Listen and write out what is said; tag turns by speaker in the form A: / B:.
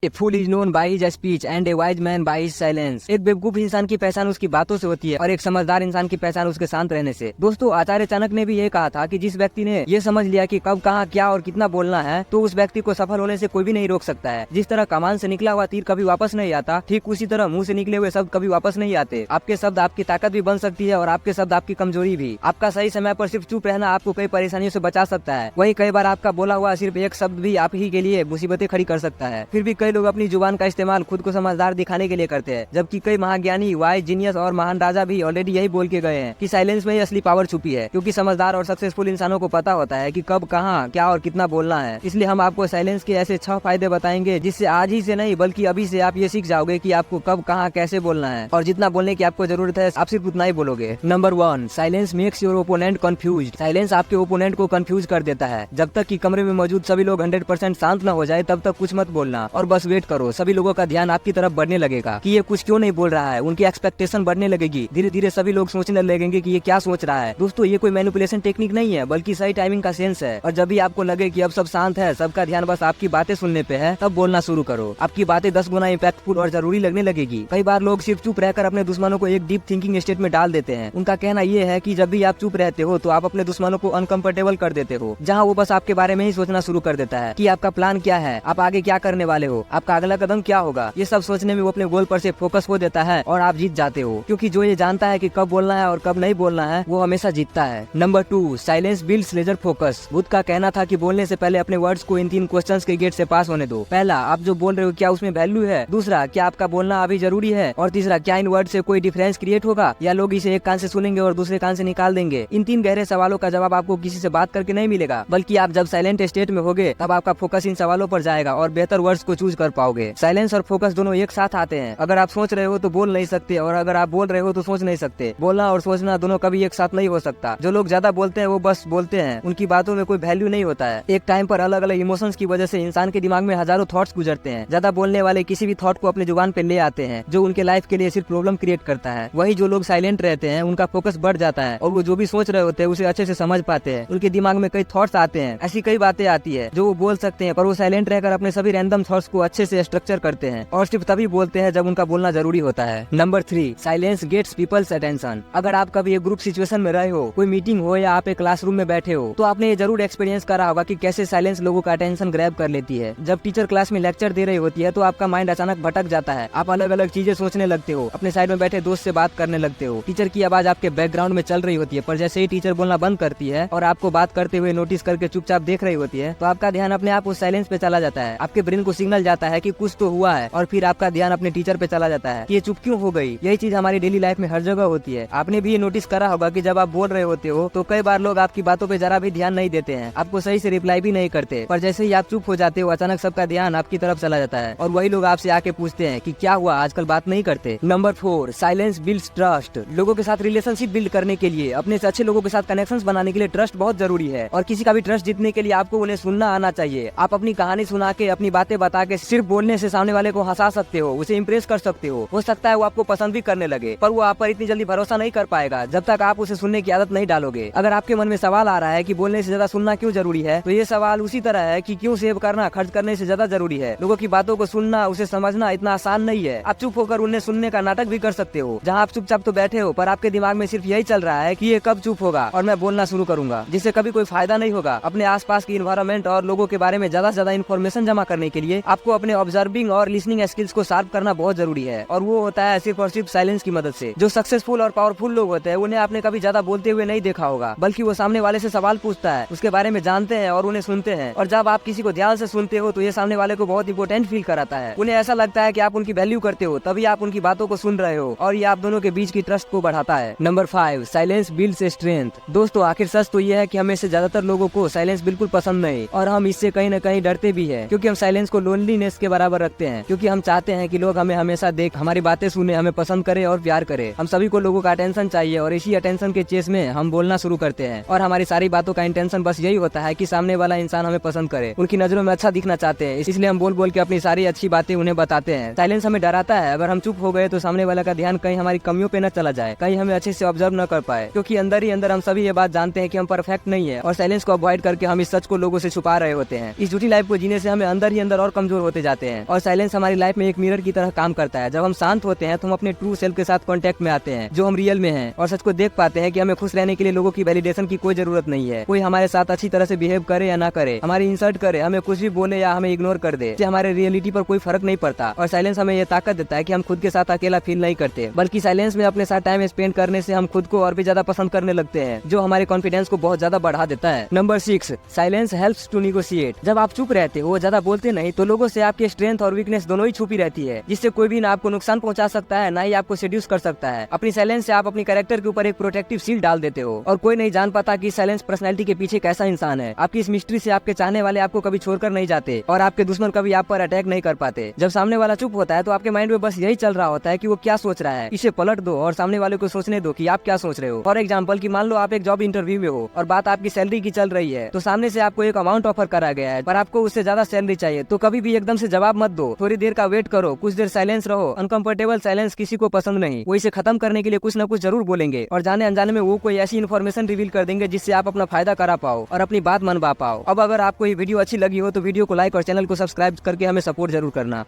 A: A fool is known by his speech and a wise man by his silence. एक बेवकूफ इंसान की पहचान उसकी बातों से होती है और एक समझदार इंसान की पहचान उसके शांत रहने से। दोस्तों, आचार्य चाणक्य ने भी ये कहा था कि जिस व्यक्ति ने ये समझ लिया कि कब कहाँ क्या और कितना बोलना है, तो उस व्यक्ति को सफल होने से कोई भी नहीं रोक सकता है। जिस तरह कमान से निकला हुआ तीर कभी वापस नहीं आता, ठीक उसी तरह मुंह से निकले हुए शब्द कभी वापस नहीं आते। आपके शब्द आपकी ताकत भी बन सकती है और आपके शब्द आपकी कमजोरी भी। आपका सही समय पर सिर्फ चुप रहना आपको कई परेशानियों से बचा सकता है। वहीं कई बार आपका बोला हुआ सिर्फ एक शब्द भी आप ही के लिए मुसीबतें खड़ी कर सकता है। फिर भी कई लोग अपनी जुबान का इस्तेमाल खुद को समझदार दिखाने के लिए करते हैं, जबकि कई महाज्ञानी, वाइज, जीनियस और महान राजा भी ऑलरेडी यही बोल के गए हैं कि साइलेंस में ही असली पावर छुपी है। क्योंकि समझदार और सक्सेसफुल इंसानों को पता होता है कि कब, कहाँ, क्या और कितना बोलना है। इसलिए हम आपको साइलेंस के ऐसे 6 फायदे बताएंगे जिससे आज ही से नहीं बल्कि अभी से आप ये सीख जाओगे कि आपको कब, कहाँ, कैसे बोलना है और जितना बोलने की आपको जरूरत है आप सिर्फ उतना ही बोलोगे। Number 1, silence makes your opponent confused. Silence आपके ओपोनेंट को कंफ्यूज कर देता है। जब तक कि कमरे में मौजूद सभी लोग 100% शांत न हो जाए तब तक कुछ मत बोलना और बस वेट करो। सभी लोगों का ध्यान आपकी तरफ बढ़ने लगेगा कि ये कुछ क्यों नहीं बोल रहा है। उनकी एक्सपेक्टेशन बढ़ने लगेगी। धीरे धीरे सभी लोग सोचने लगेंगे कि ये क्या सोच रहा है। दोस्तों, ये कोई मैनिपुलेशन टेक्निक नहीं है बल्कि सही टाइमिंग का सेंस है। और जब भी आपको लगे कि अब सब शांत है, सबका ध्यान बस आपकी बातें सुनने पे है, तब बोलना शुरू करो। आपकी बातें 10 गुना इम्पैक्टफुल और जरूरी लगने लगेगी। कई बार लोग सिर्फ चुप रहकर अपने दुश्मनों को एक डीप थिंकिंग स्टेट में डाल देते हैं। उनका कहना ये है कि जब भी आप चुप रहते हो तो आप अपने दुश्मनों को अनकंफर्टेबल कर देते हो, जहाँ वो बस आपके बारे में ही सोचना शुरू कर देता है कि आपका प्लान क्या है, आप आगे क्या करने वाले हो, आपका अगला कदम क्या होगा। ये सब सोचने में वो अपने गोल पर से फोकस हो देता है और आप जीत जाते हो। क्योंकि जो ये जानता है कि कब बोलना है और कब नहीं बोलना है, वो हमेशा जीतता है। Number 2, silence builds laser focus. Buddha का कहना था कि बोलने से पहले अपने वर्ड्स को इन 3 क्वेश्चंस के गेट से पास होने दो। पहला, आप जो बोल रहे हो क्या उसमें वैल्यू है। दूसरा, क्या आपका बोलना अभी जरूरी है। और तीसरा, क्या इन वर्ड से कोई डिफरेंस क्रिएट होगा या लोग इसे एक कान से सुनेंगे और दूसरे कान से निकाल देंगे। इन 3 गहरे सवालों का जवाब आपको किसी से बात करके नहीं मिलेगा, बल्कि आप जब साइलेंट स्टेट में होगे तब आपका फोकस इन सवालों पर जाएगा और बेहतर वर्ड्स को चूज कर पाओगे। साइलेंस और फोकस दोनों एक साथ आते हैं। अगर आप सोच रहे हो तो बोल नहीं सकते और अगर आप बोल रहे हो तो सोच नहीं सकते। बोलना और सोचना दोनों कभी एक साथ नहीं हो सकता। जो लोग ज्यादा बोलते हैं वो बस बोलते हैं, उनकी बातों में कोई वैल्यू नहीं होता है। एक टाइम पर अलग अलग इमोशंस की वजह से इंसान के दिमाग में हजारों थॉट्स गुजरते हैं। ज्यादा बोलने वाले किसी भी थॉट को अपने जुबान पे ले आते हैं जो उनके लाइफ के लिए सिर्फ प्रॉब्लम क्रिएट करता है। वही जो लोग साइलेंट रहते हैं उनका फोकस बढ़ जाता है और वो जो भी सोच रहे होते हैं उसे अच्छे से समझ पाते हैं। उनके दिमाग में कई थॉट्स आते हैं, ऐसी कई बातें आती है जो वो बोल सकते हैं, पर वो साइलेंट रहकर अपने सभी रैंडम थॉट्स को अच्छे से स्ट्रक्चर करते हैं और सिर्फ तभी बोलते हैं जब उनका बोलना जरूरी होता है। Number 3, silence gets people's attention. अगर आप कभी एक ग्रुप सिचुएशन में रहे हो, कोई मीटिंग हो या आप एक क्लासरूम में बैठे हो, तो आपने ये जरूर एक्सपीरियंस करा होगा कि कैसे साइलेंस लोगों का अटेंशन ग्रैब कर लेती है। जब टीचर क्लास में लेक्चर दे रही होती है तो आपका माइंड अचानक भटक जाता है। आप अलग अलग चीजें सोचने लगते हो, अपने साइड में बैठे दोस्त से बात करने लगते हो। टीचर की आवाज आपके बैकग्राउंड में चल रही होती है, पर जैसे ही टीचर बोलना बंद करती है और आपको बात करते हुए नोटिस करके चुपचाप देख रही होती है, तो आपका ध्यान अपने आप उस साइलेंस पे चला जाता है। आपके ब्रेन को सिग्नल जाता है कि कुछ तो हुआ है और फिर आपका ध्यान अपने टीचर पे चला जाता है कि ये चुप क्यों हो गई। यही चीज हमारी डेली लाइफ में हर जगह होती है। आपने भी ये नोटिस करा होगा कि जब आप बोल रहे होते हो तो कई बार लोग आपकी बातों पे जरा भी ध्यान नहीं देते हैं, आपको सही से रिप्लाई भी नहीं करते, पर जैसे ही आप चुप हो जाते हो अचानक सबका ध्यान आपकी तरफ चला जाता है और वही लोग आपसे आके पूछते हैं कि क्या हुआ, आजकल बात नहीं करते। Number 4, silence builds trust. लोगों के साथ रिलेशनशिप बिल्ड करने के लिए, अपने से अच्छे लोगों के साथ कनेक्शंस बनाने के लिए ट्रस्ट बहुत जरूरी है और किसी का भी ट्रस्ट जीतने के लिए आपको उन्हें सुनना आना चाहिए। आप अपनी कहानी सुना के, अपनी बातें बता के सिर्फ बोलने से सामने वाले को हंसा सकते हो, उसे इम्प्रेस कर सकते हो सकता है वो आपको पसंद भी करने लगे, पर वो आप पर इतनी जल्दी भरोसा नहीं कर पाएगा जब तक आप उसे सुनने की आदत नहीं डालोगे। अगर आपके मन में सवाल आ रहा है कि बोलने से ज्यादा सुनना क्यों जरूरी है, तो ये सवाल उसी तरह है कि क्यों सेव करना खर्च करने से ज्यादा जरूरी है। लोगों की बातों को सुनना, उसे समझना इतना आसान नहीं है। आप चुप होकर उन्हें सुनने का नाटक भी कर सकते हो, जहाँ आप चुपचाप तो बैठे हो पर आपके दिमाग में सिर्फ यही चल रहा है कि ये कब चुप होगा और मैं बोलना शुरू करूंगा, जिससे कभी कोई फायदा नहीं होगा। अपने आसपास की इन्वायरमेंट और लोगों के बारे में ज्यादा से ज्यादा इन्फॉर्मेशन जमा करने के लिए आपको अपने ऑब्जर्विंग और लिसनिंग स्किल्स को शार्प करना बहुत जरूरी है और वो होता है सिर्फ और सिर्फ साइलेंस की मदद से। जो सक्सेसफुल और पावरफुल लोग होते हैं उन्हें आपने कभी ज्यादा बोलते हुए नहीं देखा होगा, बल्कि वो सामने वाले से सवाल पूछता है, उसके बारे में जानते हैं और उन्हें सुनते हैं। और जब आप किसी को ध्यान से सुनते हो तो ये सामने वाले को बहुत इंपॉर्टेंट फील कराता है। उन्हें ऐसा लगता है कि आप उनकी वैल्यू करते हो, तभी आप उनकी बातों को सुन रहे हो और ये आप दोनों के बीच की ट्रस्ट को बढ़ाता है। Number 5, silence builds strength. दोस्तों, आखिर सच तो ये है कि हमें से ज्यादातर लोगों को साइलेंस बिल्कुल पसंद नहीं और हम इससे कहीं न कहीं डरते भी है, क्योंकि हम साइलेंस को लोनलीनेस के बराबर रखते हैं। क्योंकि हम चाहते हैं कि लोग हमें हमेशा देख, हमारी बातें सुने, हमें पसंद करे और प्यार करे। हम सभी को लोगों का अटेंशन चाहिए और इसी अटेंशन के चेस में हम बोलना शुरू करते हैं और हमारी सारी बातों का इंटेंशन बस यही होता है कि सामने वाला इंसान हमें पसंद करे, उनकी नजरों में अच्छा दिखना चाहते हैं। इसलिए हम बोल बोल के अपनी सारी अच्छी बातें उन्हें बताते हैं। साइलेंस हमें डराता है, अगर हम चुप हो गए तो सामने वाला का ध्यान कहीं हमारी कमियों पे न चला जाए, कहीं हमें अच्छे से ऑब्जर्व न कर पाए, क्योंकि अंदर ही अंदर हम सभी ये बात जानते हैं कि हम परफेक्ट नहीं है और साइलेंस को अवॉइड करके हम इस सच को लोगों से छुपा रहे होते हैं। इस झूठी लाइफ को जीने से हमें अंदर ही अंदर और कमजोर होते जाते हैं। और साइलेंस हमारी लाइफ में एक मिरर की तरह काम करता है। जब हम शांत होते हैं तो हम अपने ट्रू सेल्फ के साथ कांटेक्ट में आते हैं, जो हम रियल में हैं, और सच को देख पाते हैं कि हमें खुश रहने के लिए लोगों की वैलिडेशन की कोई जरूरत नहीं है। कोई हमारे साथ अच्छी तरह से बिहेव करे या ना करे, हमारी इंसल्ट करे, हमें कुछ भी बोले या हमें इग्नोर कर दे, हमारे रियलिटी पर कोई फर्क नहीं पड़ता। और साइलेंस हमें ये ताकत देता है कि हम खुद के साथ अकेला फील नहीं करते, बल्कि साइलेंस में अपने साथ टाइम स्पेंड करने से हम खुद को और भी ज्यादा पसंद करने लगते हैं, जो हमारे कॉन्फिडेंस को बहुत ज्यादा बढ़ा देता है। Number 6, silence helps to negotiate. जब आप चुप रहते हो, ज्यादा बोलते नहीं, तो लोगों से आपकी स्ट्रेंथ और वीकनेस दोनों ही छुपी रहती है, जिससे कोई भी ना आपको नुकसान पहुंचा सकता है, ना ही आपको सेड्यूस कर सकता है। अपनी साइलेंस से आप अपनी कैरेक्टर के ऊपर एक प्रोटेक्टिव शील्ड डाल देते हो, और कोई नहीं जान पाता कि साइलेंस पर्सनैलिटी के पीछे कैसा इंसान है। आपकी इस मिस्ट्री से आपके चाहने वाले आपको कभी छोड़कर नहीं जाते, और आपके दुश्मन कभी आप पर अटैक नहीं कर पाते। जब सामने वाला चुप होता है तो आपके माइंड में बस यही चल रहा होता है कि वो क्या सोच रहा है। इसे पलट दो और सामने वाले को सोचने दो कि आप क्या सोच रहे हो। फॉर एग्जाम्पल, कि मान लो आप एक जॉब इंटरव्यू में हो और बात आपकी सैलरी की चल रही है, तो सामने से आपको एक अमाउंट ऑफर करा गया है, पर आपको उससे ज्यादा सैलरी चाहिए, तो कभी भी एकदम से जवाब मत दो। थोड़ी देर का वेट करो, कुछ देर साइलेंस रहो। अनकंफर्टेबल साइलेंस किसी को पसंद नहीं। वो इसे खत्म करने के लिए कुछ न कुछ जरूर बोलेंगे, और जाने अनजाने में वो कोई ऐसी इन्फॉर्मेशन रिवील कर देंगे जिससे आप अपना फायदा करा पाओ और अपनी बात मनवा पाओ। अब अगर आपको ये वीडियो अच्छी लगी हो तो वीडियो को लाइक और चैनल को सब्सक्राइब करके हमें सपोर्ट जरूर करना।